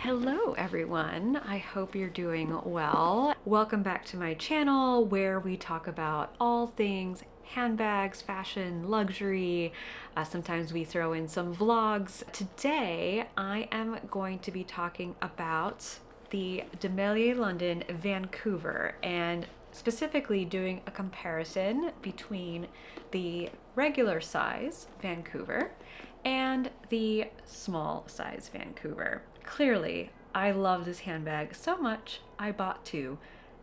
Hello everyone, I hope you're doing well. Welcome back to my channel where we talk about all things handbags, fashion, luxury. Sometimes we throw in some vlogs. Today I am going to be talking about the Demellier London Vancouver and specifically doing a comparison between the regular size Vancouver and the small size Vancouver. Clearly, I love this handbag so much, I bought two,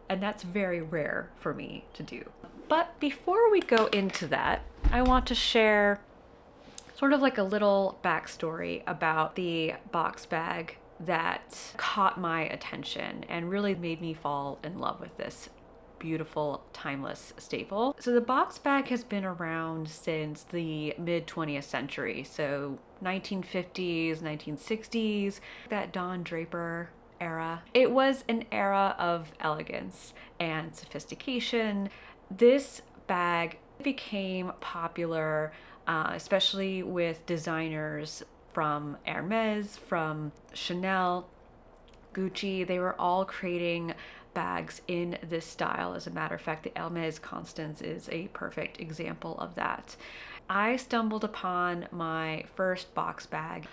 and that's very rare for me to do. But before we go into that, I want to share sort of like a little backstory about the box bag that caught my attention and really made me fall in love with this beautiful, timeless staple. So the box bag has been around since the mid 20th century. So 1950s, 1960s, that Don Draper era. It was an era of elegance and sophistication. This bag became popular, especially with designers from Hermes, from Chanel, Gucci. They were all creating bags in this style. As a matter of fact, the Hermes Constance is a perfect example of that. I stumbled upon my first box bag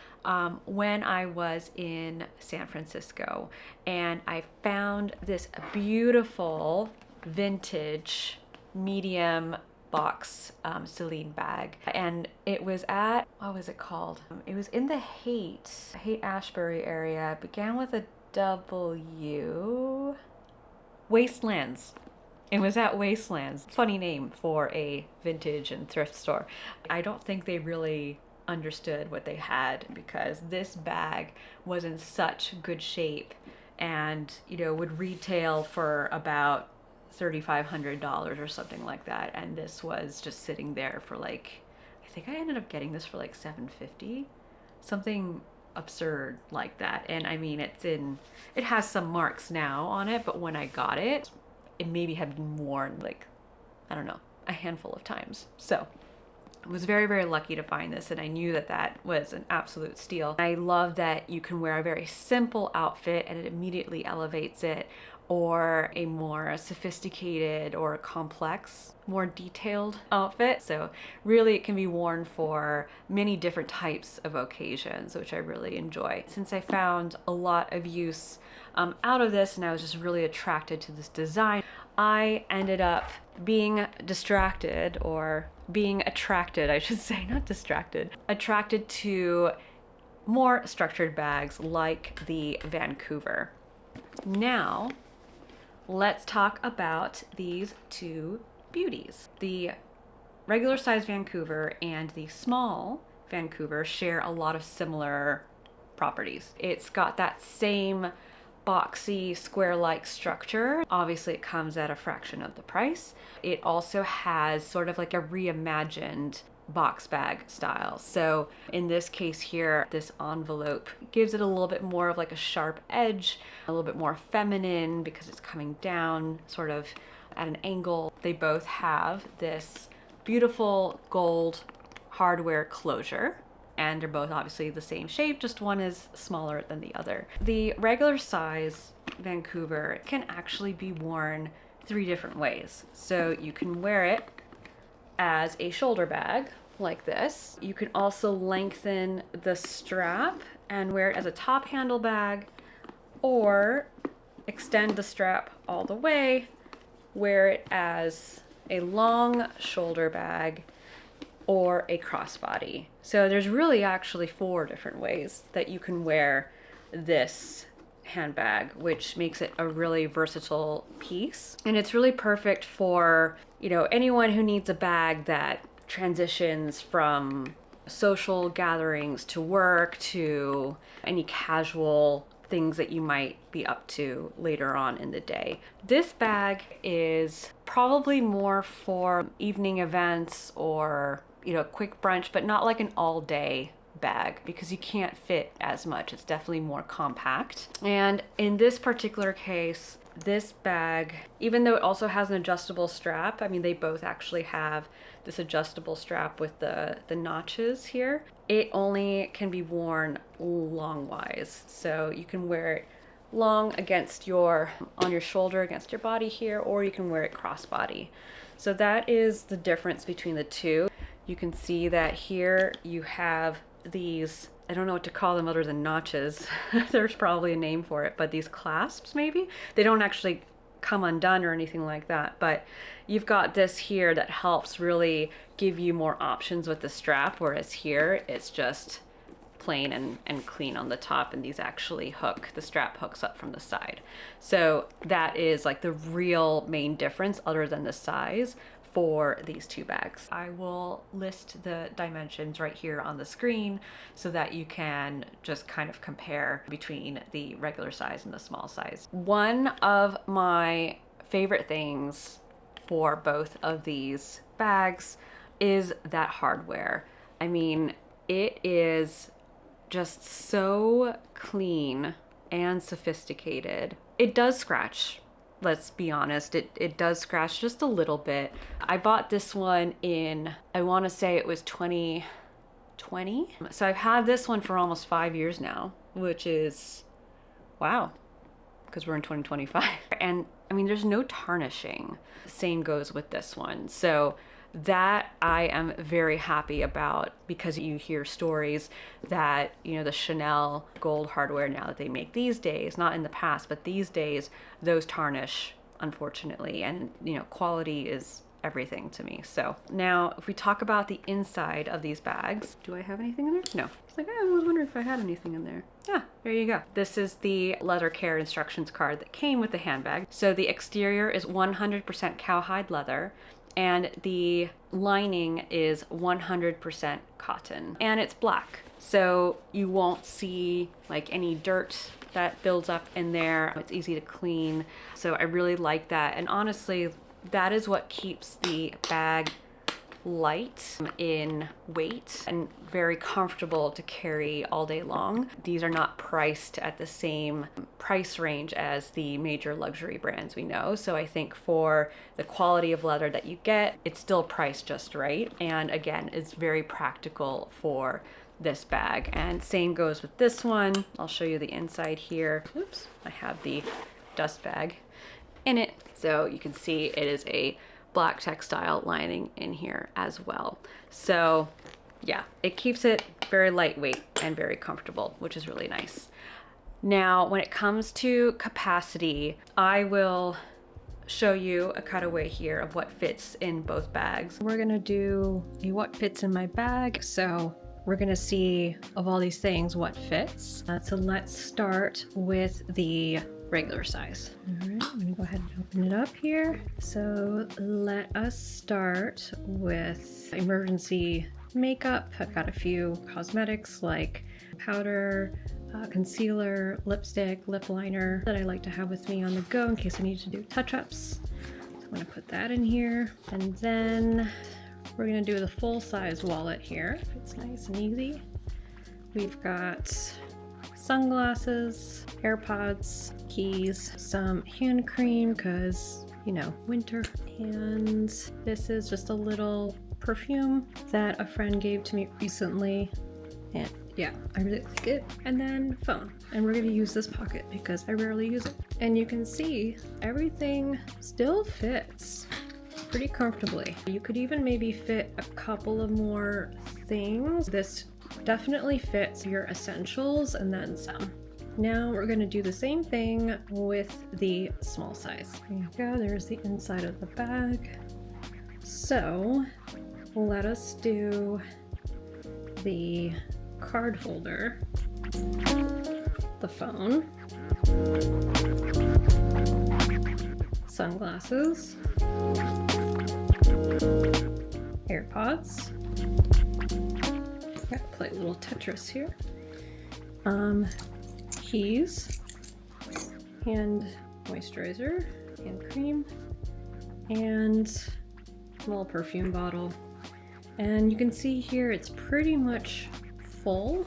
when I was in San Francisco, and I found this beautiful vintage medium box Celine bag, and it was at, what was it called? It was in the Haight-Ashbury area. It began with a W. Wastelands. It was at Wastelands. Funny name for a vintage and thrift store. I don't think they really understood what they had, because this bag was in such good shape and, would retail for about $3,500 or something like that. And this was just sitting there for I think I ended up getting this for $750, something absurd like that. And I mean, it has some marks now on it, but when I got it, it maybe had been worn I don't know, a handful of times. So I was very, very lucky to find this, and I knew that that was an absolute steal. I love that you can wear a very simple outfit and it immediately elevates it, or a more sophisticated or complex, more detailed outfit. So really it can be worn for many different types of occasions, which I really enjoy. Since I found a lot of use out of this and I was just really attracted to this design, I ended up being distracted, or being attracted, I should say, not distracted, attracted to more structured bags like the Vancouver. Now, let's talk about these two beauties. The regular size Vancouver and the small Vancouver share a lot of similar properties. It's got that same boxy square-like structure. Obviously it comes at a fraction of the price. It also has sort of like a reimagined box bag style. So in this case here, this envelope gives it a little bit more of like a sharp edge, a little bit more feminine because it's coming down sort of at an angle. They both have this beautiful gold hardware closure, and they're both obviously the same shape, just one is smaller than the other. The regular size Vancouver can actually be worn 3 different ways. So you can wear it as a shoulder bag like this. You can also lengthen the strap and wear it as a top handle bag, or extend the strap all the way, wear it as a long shoulder bag or a crossbody. So there's really actually 4 different ways that you can wear this handbag, which makes it a really versatile piece. And it's really perfect for, anyone who needs a bag that transitions from social gatherings to work to any casual things that you might be up to later on in the day. This bag is probably more for evening events or, quick brunch, but not like an all day bag, because you can't fit as much. It's definitely more compact. And in this particular case, this bag, even though it also has an adjustable strap, I mean, they both actually have this adjustable strap with the notches here. It only can be worn long-wise. So you can wear it long against on your shoulder, against your body here, or you can wear it crossbody. So that is the difference between the two. You can see that here you have these, I don't know what to call them other than notches. There's probably a name for it, but these clasps maybe? They don't actually come undone or anything like that, but you've got this here that helps really give you more options with the strap, whereas here it's just plain and clean on the top, and these actually hook, the strap hooks up from the side. So that is like the real main difference other than the size for these two bags. I will list the dimensions right here on the screen so that you can just kind of compare between the regular size and the small size. One of my favorite things for both of these bags is that hardware. I mean, it is just so clean and sophisticated. It does scratch. Let's be honest, it does scratch just a little bit. I bought this one in, I want to say it was 2020. So I've had this one for almost 5 years now, which is, wow, because we're in 2025. And I mean, there's no tarnishing. Same goes with this one. So that I am very happy about, because you hear stories that, you know, the Chanel gold hardware now that they make these days, not in the past, but these days, those tarnish, unfortunately. And, you know, quality is everything to me. So now if we talk about the inside of these bags, do I have anything in there? No. It's like, I was wondering if I had anything in there. Yeah, there you go. This is the leather care instructions card that came with the handbag. So the exterior is 100% cowhide leather, and the lining is 100% cotton, and it's black. So you won't see like any dirt that builds up in there. It's easy to clean. So I really like that. And honestly, that is what keeps the bag light in weight and very comfortable to carry all day long. These are not priced at the same price range as the major luxury brands we know. So I think for the quality of leather that you get, it's still priced just right. And again, it's very practical for this bag. And same goes with this one. I'll show you the inside here. Oops, I have the dust bag in it. So you can see it is a black textile lining in here as well. So yeah, it keeps it very lightweight and very comfortable, which is really nice. Now, when it comes to capacity, I will show you a cutaway here of what fits in both bags. We're gonna do what fits in my bag. So we're gonna see of all these things what fits. So let's start with the regular size. All right, I'm gonna go ahead and open it up here. So let us start with emergency makeup. I've got a few cosmetics like powder, concealer, lipstick, lip liner that I like to have with me on the go in case I need to do touch-ups. So I'm gonna put that in here. And then we're gonna do the full-size wallet here. It's nice and easy. We've got sunglasses, AirPods, keys, some hand cream because, you know, winter. And this is just a little perfume that a friend gave to me recently. And yeah, I really like it. And then phone. And we're gonna use this pocket because I rarely use it. And you can see everything still fits pretty comfortably. You could even maybe fit a couple of more things. This definitely fits your essentials and then some. Now we're going to do the same thing with the small size. There you go, there's the inside of the bag. So let us do the card holder, the phone, sunglasses, AirPods. Got to play a little Tetris here. Keys, hand moisturizer, hand cream, and a little perfume bottle. And you can see here it's pretty much full,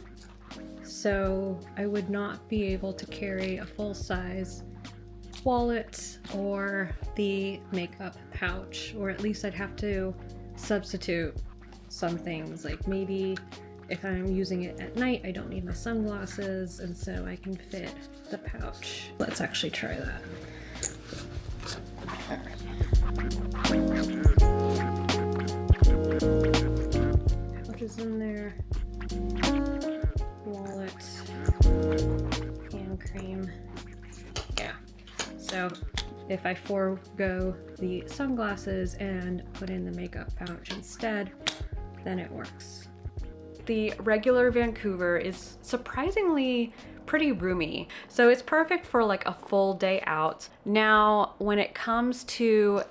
so I would not be able to carry a full size wallet or the makeup pouch, or at least I'd have to substitute some things, like maybe if I'm using it at night, I don't need my sunglasses, and so I can fit the pouch. Let's actually try that. All right. Pouch is in there. Wallet. Hand cream. Yeah. So if I forego the sunglasses and put in the makeup pouch instead, then it works. The regular Vancouver is surprisingly pretty roomy, so it's perfect for like a full day out. Now, when it comes to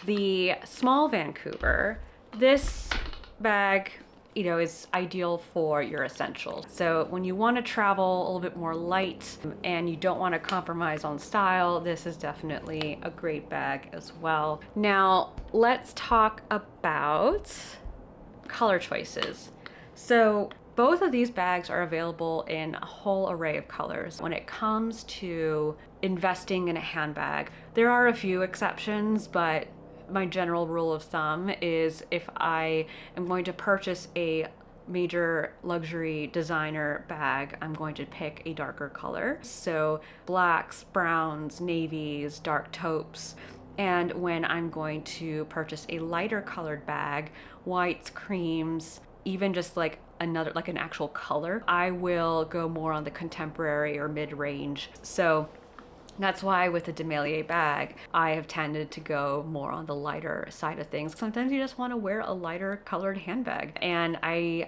the small Vancouver, this bag, you know, is ideal for your essentials. So when you want to travel a little bit more light and you don't want to compromise on style, this is definitely a great bag as well. Now, let's talk about color choices. So both of these bags are available in a whole array of colors. When it comes to investing in a handbag, there are a few exceptions, but my general rule of thumb is if I am going to purchase a major luxury designer bag, I'm going to pick a darker color. So blacks, browns, navies, dark taupes. And when I'm going to purchase a lighter colored bag, whites, creams, even just like another, like an actual color, I will go more on the contemporary or mid-range. So that's why with the Demellier bag, I have tended to go more on the lighter side of things. Sometimes you just want to wear a lighter colored handbag. And I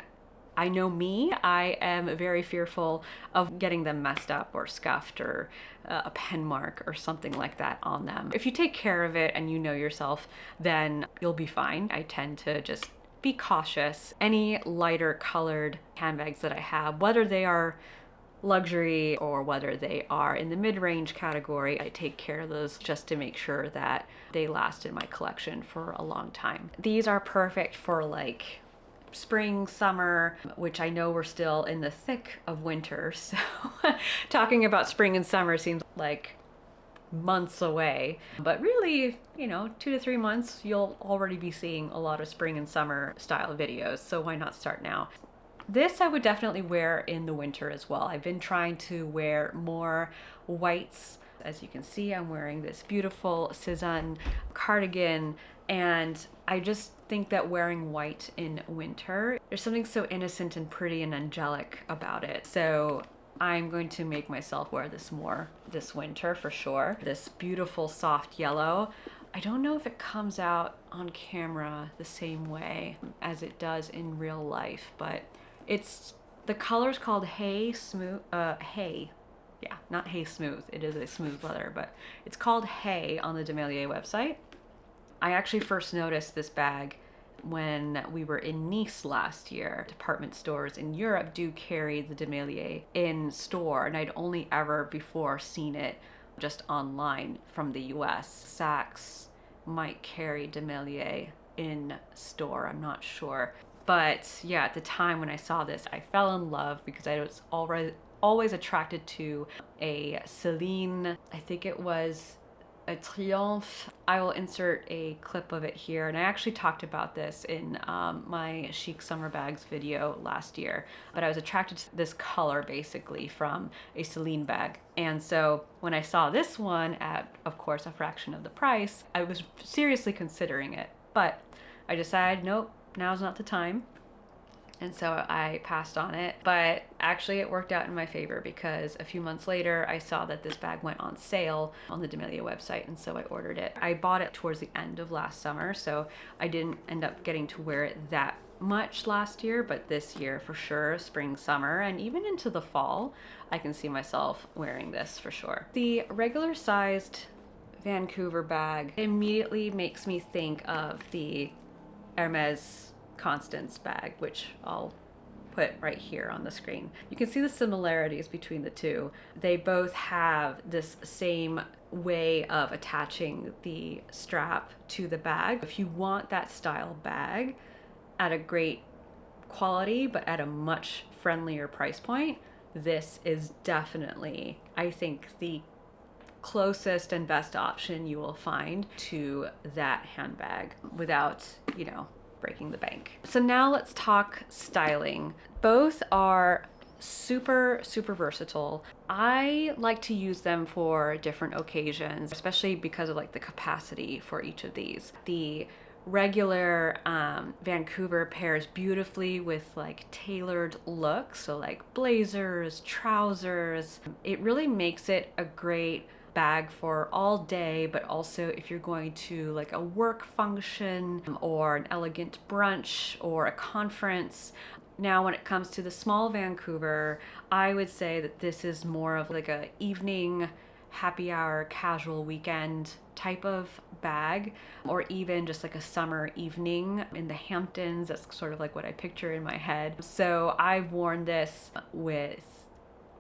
know me, I am very fearful of getting them messed up or scuffed or a pen mark or something like that on them. If you take care of it and you know yourself, then you'll be fine. I tend to just be cautious. Any lighter colored handbags that I have, whether they are luxury or whether they are in the mid-range category, I take care of those just to make sure that they last in my collection for a long time. These are perfect for like spring, summer, which I know we're still in the thick of winter, so talking about spring and summer seems like months away, but really, you know, 2 to 3 months, you'll already be seeing a lot of spring and summer style videos, so why not start now? This I would definitely wear in the winter as well. I've been trying to wear more whites. As you can see, I'm wearing this beautiful Celine cardigan, and I just think that wearing white in winter, there's something so innocent and pretty and angelic about it. So I'm going to make myself wear this more this winter for sure. This beautiful soft yellow. I don't know if it comes out on camera the same way as it does in real life, but the color's called Hay Smooth, Hay. Yeah, not Hay Smooth. It is a smooth leather, but it's called Hay on the Demellier website. I actually first noticed this bag when we were in Nice last year. Department stores in Europe do carry the Demellier in store, and I'd only ever before seen it just online from the US. Saks might carry Demellier in store, I'm not sure. But yeah, at the time when I saw this, I fell in love because I was always attracted to a Celine, I think it was a Triomphe. I will insert a clip of it here, and I actually talked about this in my chic summer bags video last year, but I was attracted to this color basically from a Celine bag. And so when I saw this one at, of course, a fraction of the price, I was seriously considering it, but I decided, nope, now's not the time. And so I passed on it, but actually it worked out in my favor because a few months later I saw that this bag went on sale on the Demellier website, and so I ordered it. I bought it towards the end of last summer, so I didn't end up getting to wear it that much last year, but this year for sure, spring, summer, and even into the fall, I can see myself wearing this for sure. The regular sized Vancouver bag immediately makes me think of the Hermes Constance bag, which I'll put right here on the screen. You can see the similarities between the two. They both have this same way of attaching the strap to the bag. If you want that style bag at a great quality but at a much friendlier price point, this is definitely, I think, the closest and best option you will find to that handbag without, breaking the bank. So now let's talk styling. Both are super, super versatile. I like to use them for different occasions, especially because of like the capacity for each of these. The regular Vancouver pairs beautifully with like tailored looks, so like blazers, trousers. It really makes it a great bag for all day, but also if you're going to like a work function or an elegant brunch or a conference. Now, when it comes to the Small Vancouver, I would say that this is more of like a evening happy hour, casual weekend type of bag, or even just like a summer evening in the Hamptons. That's sort of like what I picture in my head. So I've worn this with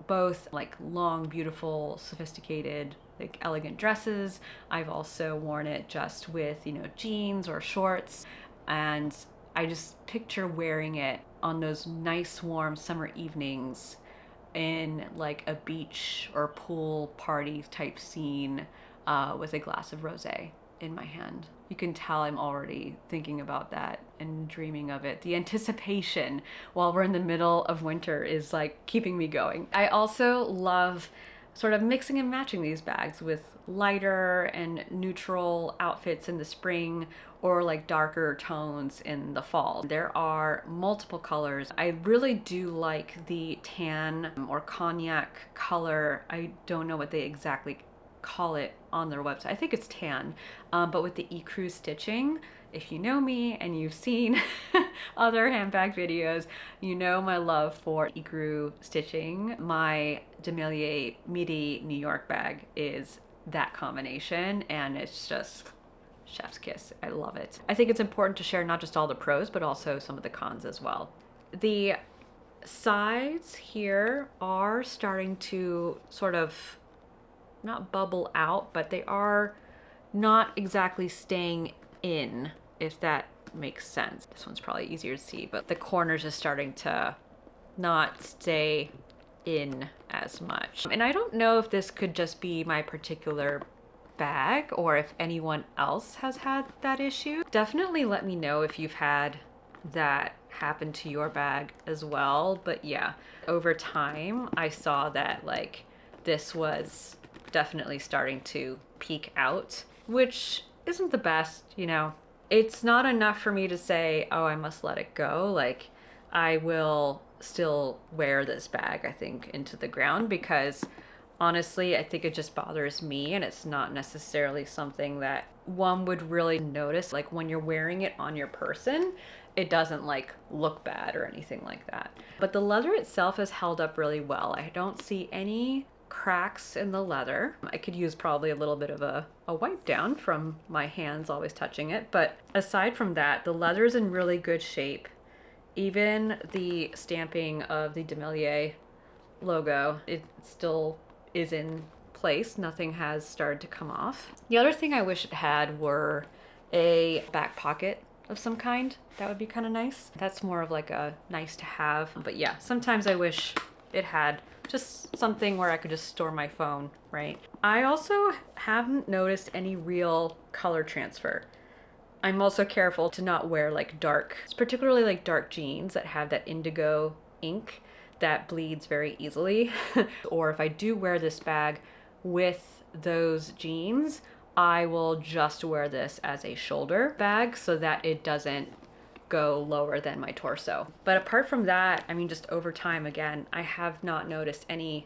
both like long, beautiful, sophisticated, like elegant dresses. I've also worn it just with, jeans or shorts. And I just picture wearing it on those nice, warm summer evenings in like a beach or pool party type scene with a glass of rosé in my hand. You can tell I'm already thinking about that and dreaming of it. The anticipation while we're in the middle of winter is like keeping me going. I also love sort of mixing and matching these bags with lighter and neutral outfits in the spring or like darker tones in the fall. There are multiple colors. I really do like the tan or cognac color. I don't know what they exactly call it on their website. I think it's tan, but with the ecru stitching. If you know me and you've seen other handbag videos, you know my love for ecru stitching. My Demellier Midi New York bag is that combination, and it's just chef's kiss. I love it. I think it's important to share not just all the pros, but also some of the cons as well. The sides here are starting to sort of not bubble out, but they are not exactly staying in, if that makes sense. This one's probably easier to see, but the corners are starting to not stay in as much. And I don't know if this could just be my particular bag or if anyone else has had that issue. Definitely let me know if you've had that happen to your bag as well. But yeah, over time I saw that like this was definitely starting to peak out, which isn't the best, It's not enough for me to say, oh, I must let it go. Like, I will still wear this bag, I think, into the ground, because honestly, I think it just bothers me, and it's not necessarily something that one would really notice. Like, when you're wearing it on your person, it doesn't like look bad or anything like that. But the leather itself has held up really well. I don't see any cracks in the leather. I could use probably a little bit of a wipe down from my hands always touching it, but aside from that, the leather is in really good shape. Even the stamping of the Demellier logo, it still is in place. Nothing has started to come off. The other thing I wish it had were a back pocket of some kind. That would be kind of nice. That's more of like a nice to have, but yeah, sometimes I wish it had just something where I could just store my phone, right? I also haven't noticed any real color transfer. I'm also careful to not wear like particularly like dark jeans that have that indigo ink that bleeds very easily. Or if I do wear this bag with those jeans, I will just wear this as a shoulder bag so that it doesn't go lower than my torso. But apart from that, I mean, just over time, again, I have not noticed any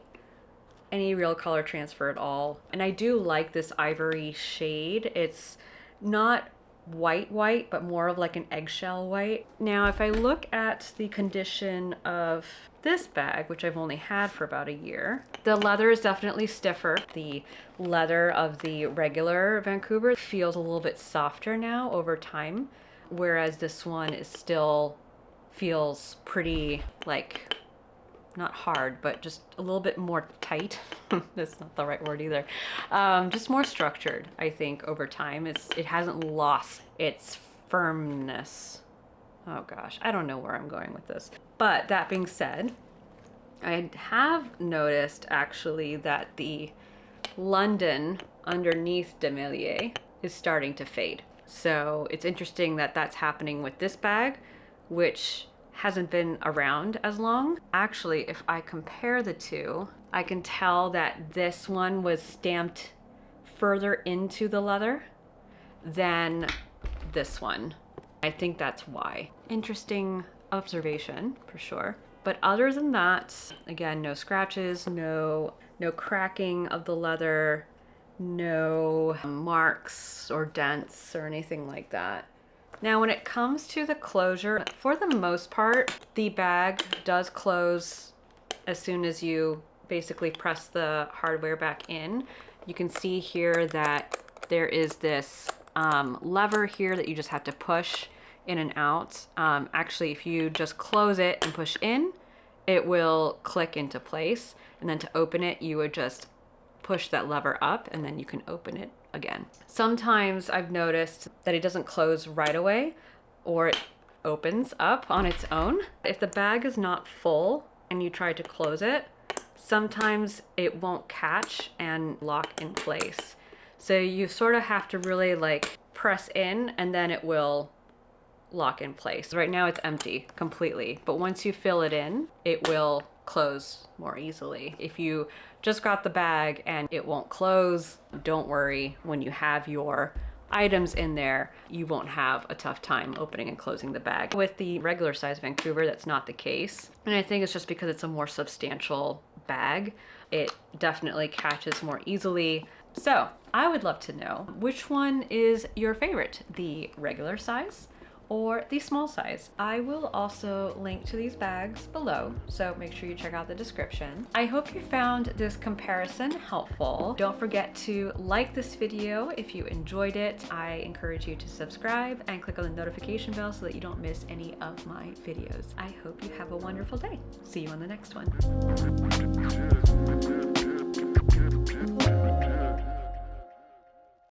real color transfer at all. And I do like this ivory shade. It's not white, but more of like an eggshell white. Now, if I look at the condition of this bag, which I've only had for about a year, the leather is definitely stiffer. The leather of the regular Vancouver feels a little bit softer now over time, whereas this one is still feels pretty like not hard, but just a little bit more tight. That's not the right word either. Just more structured, I think, over time. It hasn't lost its firmness. Oh gosh, I don't know where I'm going with this. But that being said, I have noticed actually that the London underneath Demellier is starting to fade. So it's interesting that that's happening with this bag, which hasn't been around as long. Actually, if I compare the two, I can tell that this one was stamped further into the leather than this one. I think that's why. Interesting observation for sure. But other than that, again, no scratches, no cracking of the leather, no marks or dents or anything like that. Now, when it comes to the closure, for the most part, the bag does close as soon as you basically press the hardware back in. You can see here that there is this lever here that you just have to push in and out. Actually, if you just close it and push in, it will click into place. And then to open it, you would just push that lever up and then you can open it again. Sometimes I've noticed that it doesn't close right away, or it opens up on its own. If the bag is not full and you try to close it, sometimes it won't catch and lock in place. So you sort of have to really like press in and then it will lock in place. Right now it's empty completely, but once you fill it in, it will close more easily. If you just got the bag and it won't close, don't worry. When you have your items in there, you won't have a tough time opening and closing the bag. With the regular size Vancouver, that's not the case. And I think it's just because it's a more substantial bag. It definitely catches more easily. So I would love to know, which one is your favorite, the regular size or the small size? I will also link to these bags below, so make sure you check out the description. I hope you found this comparison helpful. Don't forget to like this video if you enjoyed it. I encourage you to subscribe and click on the notification bell so that you don't miss any of my videos. I hope you have a wonderful day. See you on the next one.